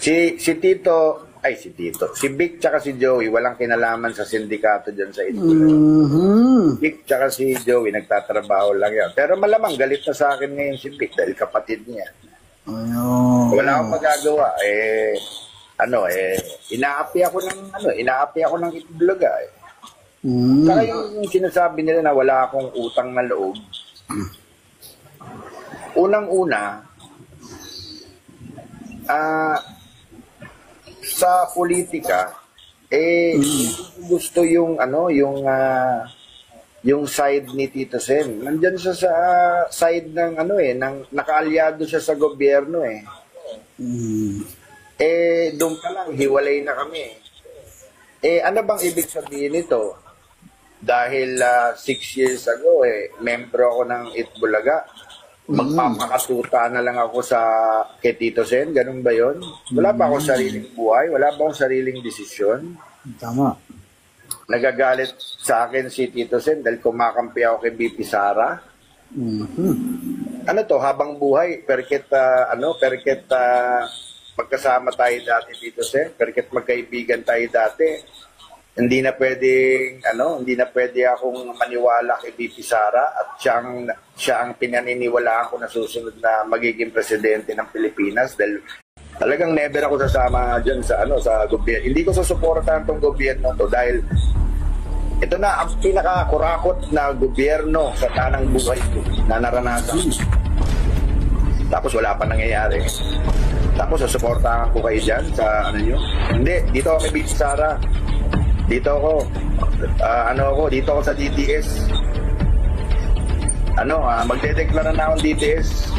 Si Vic tsaka si Joey, walang kinalaman sa sindikato dyan sa Itbulaga. Vic tsaka si Joey, nagtatrabaho lang yan. Pero malamang galit na sa akin ngayon si Vic dahil kapatid niya. Wala akong magagawa. Inaapi ako ng Itbulaga. Saka yung sinasabi nila na wala akong utang na loob. Unang-una, sa politika gusto yung side ni Tito Sen. Nandiyan siya sa side ng ng nakaalyado siya sa gobyerno doon pa lang hiwalay na kami. Ano bang ibig sabihin nito? Dahil 6 years ago membro ako ng Itbulaga. Magpapakasuta na lang ako kay Tito Sen, ganun ba yun? Wala ba akong sariling buhay? Wala ba akong sariling desisyon? Tama. Nagagalit sa akin si Tito Sen dahil kumakampi ako kay BP Sara. Ano to, habang buhay, perket magkasama tayo dati, Tito Sen, perket magkaibigan tayo dati. Hindi na pwede akong maniwala kay BP Sara at siya ang pinaniniwalaan ko na susunod na magiging presidente ng Pilipinas dahil talagang never ako sasama diyan sa gobyerno. Hindi ko susuportahan tong gobyerno to dahil ito na ang pinakakurakot na gobyerno sa tanang buhay ko na naranasan. Tapos wala pa nangyayari. Tapos susuportahan ko kayo diyan sa nyo. Hindi, dito ako kay BP Sara. Dito ako sa DTS. Magdedeklara na akong DTS.